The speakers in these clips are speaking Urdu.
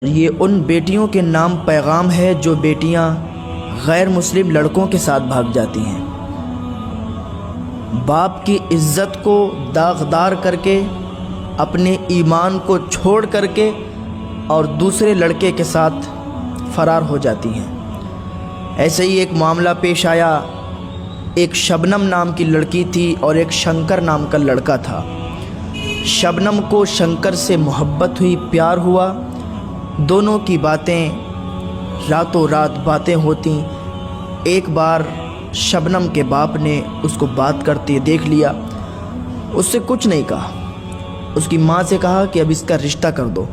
یہ ان بیٹیوں کے نام پیغام ہے جو بیٹیاں غیر مسلم لڑکوں کے ساتھ بھاگ جاتی ہیں، باپ کی عزت کو داغدار کر کے، اپنے ایمان کو چھوڑ کر کے اور دوسرے لڑکے کے ساتھ فرار ہو جاتی ہیں۔ ایسے ہی ایک معاملہ پیش آیا۔ ایک شبنم نام کی لڑکی تھی اور ایک شنکر نام کا لڑکا تھا۔ شبنم کو شنکر سے محبت ہوئی، پیار ہوا، دونوں کی باتیں راتوں رات باتیں ہوتی۔ ایک بار شبنم کے باپ نے اس کو بات کرتے دیکھ لیا، اس سے کچھ نہیں کہا، اس کی ماں سے کہا کہ اب اس کا رشتہ کر دو۔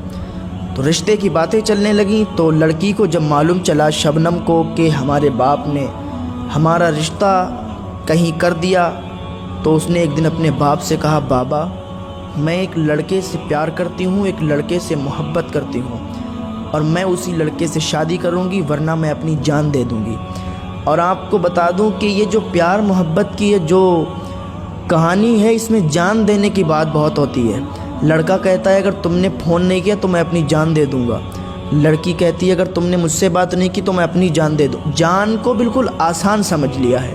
تو رشتے کی باتیں چلنے لگیں تو لڑکی کو جب معلوم چلا شبنم کو کہ ہمارے باپ نے ہمارا رشتہ کہیں کر دیا، تو اس نے ایک دن اپنے باپ سے کہا، بابا میں ایک لڑکے سے پیار کرتی ہوں، ایک لڑکے سے محبت کرتی ہوں اور میں اسی لڑکے سے شادی کروں گی، ورنہ میں اپنی جان دے دوں گی۔ اور آپ کو بتا دوں کہ یہ جو پیار محبت کی جو کہانی ہے، اس میں جان دینے کی بات بہت ہوتی ہے۔ لڑکا کہتا ہے اگر تم نے فون نہیں کیا تو میں اپنی جان دے دوں گا، لڑکی کہتی ہے اگر تم نے مجھ سے بات نہیں کی تو میں اپنی جان دے دوں۔ جان کو بالکل آسان سمجھ لیا ہے۔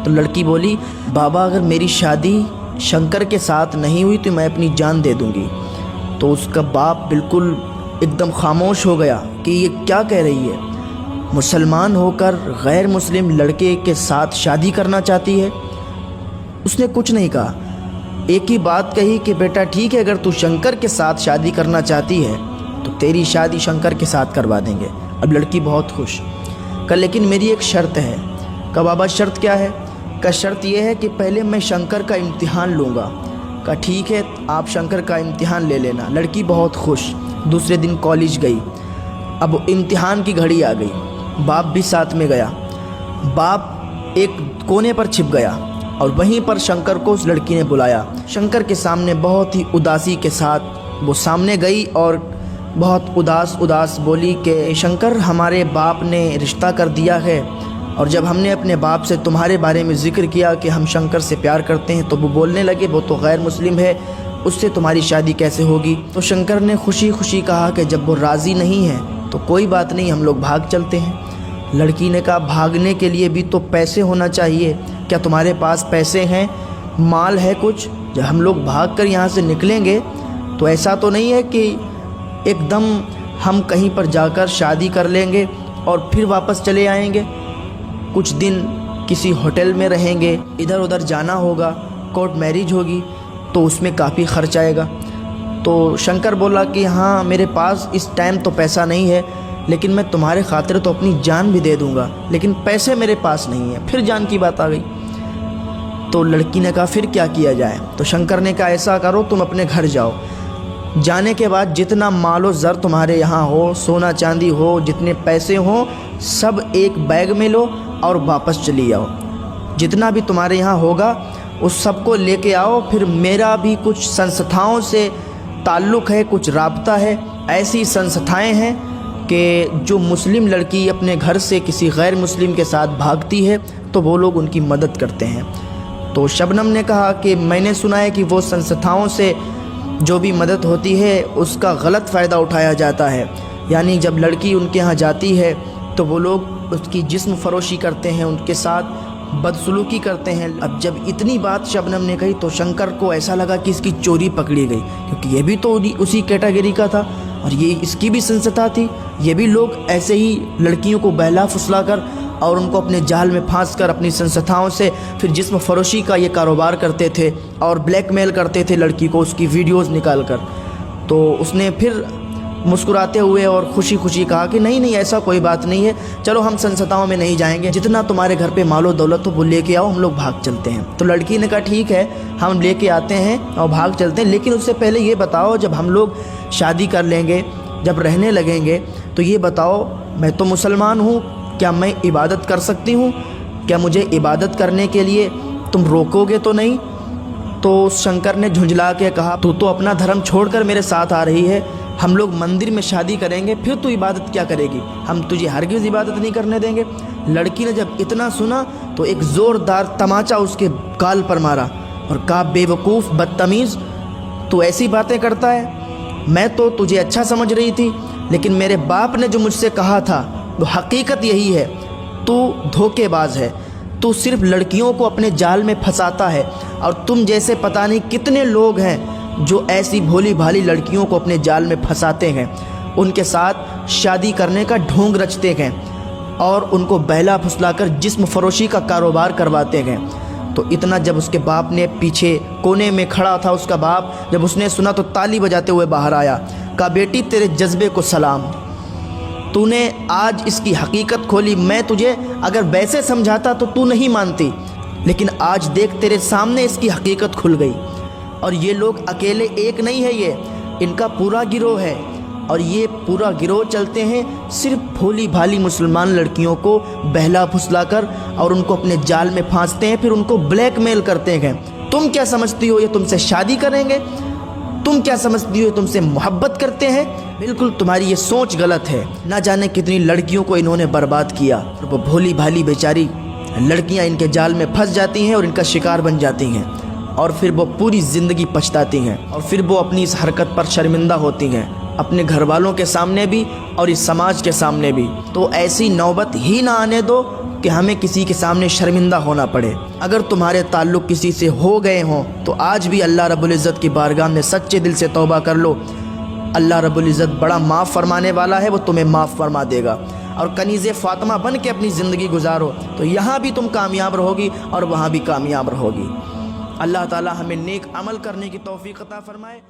تو لڑکی بولی، بابا اگر میری شادی شنکر کے ساتھ نہیں ہوئی تو میں اپنی جان دے دوں گی۔ تو اس کا باپ بالکل ایک دم خاموش ہو گیا کہ یہ کیا کہہ رہی ہے، مسلمان ہو کر غیر مسلم لڑکے کے ساتھ شادی کرنا چاہتی ہے۔ اس نے کچھ نہیں کہا، ایک ہی بات کہی کہ بیٹا ٹھیک ہے، اگر تو شنکر کے ساتھ شادی کرنا چاہتی ہے تو تیری شادی شنکر کے ساتھ کروا دیں گے۔ اب لڑکی بہت خوش، کہ لیکن میری ایک شرط ہے۔ کہ بابا شرط کیا ہے؟ کہ شرط یہ ہے کہ پہلے میں شنکر کا امتحان لوں گا۔ کہ ٹھیک ہے آپ شنکر کا امتحان لے لینا۔ لڑکی بہت خوش، دوسرے دن کالج گئی۔ اب امتحان کی گھڑی آ گئی، باپ بھی ساتھ میں گیا۔ باپ ایک کونے پر چھپ گیا اور وہیں پر شنکر کو اس لڑکی نے بلایا۔ شنکر کے سامنے بہت ہی اداسی کے ساتھ وہ سامنے گئی اور بہت اداس بولی کہ شنکر ہمارے باپ نے رشتہ کر دیا ہے، اور جب ہم نے اپنے باپ سے تمہارے بارے میں ذکر کیا کہ ہم شنکر سے پیار کرتے ہیں تو وہ بولنے لگے وہ تو غیر مسلم ہے، اس سے تمہاری شادی کیسے ہوگی؟ تو شنکر نے خوشی خوشی کہا کہ جب وہ راضی نہیں ہے تو کوئی بات نہیں، ہم لوگ بھاگ چلتے ہیں۔ لڑکی نے کہا بھاگنے کے لیے بھی تو پیسے ہونا چاہیے، کیا تمہارے پاس پیسے ہیں، مال ہے کچھ؟ جب ہم لوگ بھاگ کر یہاں سے نکلیں گے تو ایسا تو نہیں ہے کہ ایک دم ہم کہیں پر جا کر شادی کر لیں گے اور پھر واپس چلے آئیں گے؟ کچھ دن کسی ہوٹل میں رہیں گے، ادھر ادھر جانا ہوگا، کورٹ میرج ہوگی تو اس میں کافی خرچ آئے گا۔ تو شنکر بولا کہ ہاں میرے پاس اس ٹائم تو پیسہ نہیں ہے، لیکن میں تمہارے خاطر تو اپنی جان بھی دے دوں گا، لیکن پیسے میرے پاس نہیں ہیں۔ پھر جان کی بات آ گئی۔ تو لڑکی نے کہا پھر کیا کیا جائے؟ تو شنکر نے کہا ایسا کرو تم اپنے گھر جاؤ، جانے کے بعد جتنا مال و زر تمہارے یہاں ہو، سونا چاندی ہو، جتنے پیسے ہوں، سب ایک بیگ میں لو اور واپس چلی آؤ۔ جتنا بھی تمہارے یہاں ہوگا اس سب کو لے کے آؤ۔ پھر میرا بھی کچھ سنستھاؤں سے تعلق ہے، کچھ رابطہ ہے۔ ایسی سنستھائیں ہیں کہ جو مسلم لڑکی اپنے گھر سے کسی غیر مسلم کے ساتھ بھاگتی ہے تو وہ لوگ ان کی مدد کرتے ہیں۔ تو شبنم نے کہا کہ میں نے سنا ہے کہ وہ سنستھاؤں سے جو بھی مدد ہوتی ہے اس کا غلط فائدہ اٹھایا جاتا ہے، یعنی جب لڑکی ان کے ہاں جاتی ہے تو وہ لوگ اس کی جسم فروشی کرتے ہیں، ان کے ساتھ بدسلوکی کرتے ہیں۔ اب جب اتنی بات شبنم نے کہی تو شنکر کو ایسا لگا کہ اس کی چوری پکڑی گئی، کیونکہ یہ بھی تو اسی کیٹیگری کا تھا اور یہ اس کی بھی سنستھا تھی۔ یہ بھی لوگ ایسے ہی لڑکیوں کو بہلا پھسلا کر اور ان کو اپنے جال میں پھانس کر اپنی سنستھاؤں سے پھر جسم فروشی کا یہ کاروبار کرتے تھے اور بلیک میل کرتے تھے لڑکی کو، اس کی ویڈیوز نکال کر۔ تو اس نے پھر مسکراتے ہوئے اور خوشی خوشی کہا کہ نہیں ایسا کوئی بات نہیں ہے، چلو ہم سنستھاؤں میں نہیں جائیں گے، جتنا تمہارے گھر پہ مال و دولت ہو وہ لے کے آؤ، ہم لوگ بھاگ چلتے ہیں۔ تو لڑکی نے کہا ٹھیک ہے ہم لے کے آتے ہیں اور بھاگ چلتے ہیں، لیکن اس سے پہلے یہ بتاؤ جب ہم لوگ شادی کر لیں گے، جب رہنے لگیں گے تو یہ بتاؤ میں تو مسلمان ہوں، کیا میں عبادت کر سکتی ہوں؟ کیا مجھے عبادت کرنے کے لیے تم روکو گے تو نہیں؟ تو شنکر نے جھنجھلا کے کہا تو اپنا دھرم چھوڑ کر میرے ساتھ آ رہی ہے، ہم لوگ مندر میں شادی کریں گے پھر تو عبادت کیا کرے گی، ہم تجھے ہرگز عبادت نہیں کرنے دیں گے۔ لڑکی نے جب اتنا سنا تو ایک زوردار تماچا اس کے گال پر مارا اور کہا بے وقوف بدتمیز، تو ایسی باتیں کرتا ہے؟ میں تو تجھے اچھا سمجھ رہی تھی، لیکن میرے باپ نے جو مجھ سے کہا تھا وہ حقیقت یہی ہے، تو دھوکے باز ہے، تو صرف لڑکیوں کو اپنے جال میں پھنساتا ہے، اور تم جیسے پتہ نہیں کتنے لوگ ہیں جو ایسی بھولی بھالی لڑکیوں کو اپنے جال میں پھنساتے ہیں، ان کے ساتھ شادی کرنے کا ڈھونگ رچتے ہیں اور ان کو بہلا پھسلا کر جسم فروشی کا کاروبار کرواتے ہیں۔ تو اتنا جب اس کے باپ نے پیچھے کونے میں کھڑا تھا، اس کا باپ جب اس نے سنا تو تالی بجاتے ہوئے باہر آیا، کہا بیٹی تیرے جذبے کو سلام، تو نے آج اس کی حقیقت کھولی۔ میں تجھے اگر ویسے سمجھاتا تو تو نہیں مانتی، لیکن آج دیکھ تیرے سامنے اس کی حقیقت کھل گئی۔ اور یہ لوگ اکیلے ایک نہیں ہے، یہ ان کا پورا گروہ ہے، اور یہ پورا گروہ چلتے ہیں صرف بھولی بھالی مسلمان لڑکیوں کو بہلا پھسلا کر اور ان کو اپنے جال میں پھانستے ہیں، پھر ان کو بلیک میل کرتے ہیں۔ تم کیا سمجھتی ہو یہ تم سے شادی کریں گے؟ تم کیا سمجھتی ہو یہ تم سے محبت کرتے ہیں؟ بالکل تمہاری یہ سوچ غلط ہے۔ نہ جانے کتنی لڑکیوں کو انہوں نے برباد کیا، وہ بھولی بھالی بیچاری لڑکیاں ان کے جال میں پھنس جاتی ہیں اور ان کا شکار بن جاتی ہیں، اور پھر وہ پوری زندگی پچھتاتی ہیں، اور پھر وہ اپنی اس حرکت پر شرمندہ ہوتی ہیں، اپنے گھر والوں کے سامنے بھی اور اس سماج کے سامنے بھی۔ تو ایسی نوبت ہی نہ آنے دو کہ ہمیں کسی کے سامنے شرمندہ ہونا پڑے۔ اگر تمہارے تعلق کسی سے ہو گئے ہوں تو آج بھی اللہ رب العزت کی بارگاہ میں سچے دل سے توبہ کر لو، اللہ رب العزت بڑا معاف فرمانے والا ہے، وہ تمہیں معاف فرما دے گا۔ اور کنیز فاطمہ بن کے اپنی زندگی گزارو تو یہاں بھی تم کامیاب رہو گی اور وہاں بھی کامیاب رہو گی۔ اللہ تعالی ہمیں نیک عمل کرنے کی توفیق عطا فرمائے۔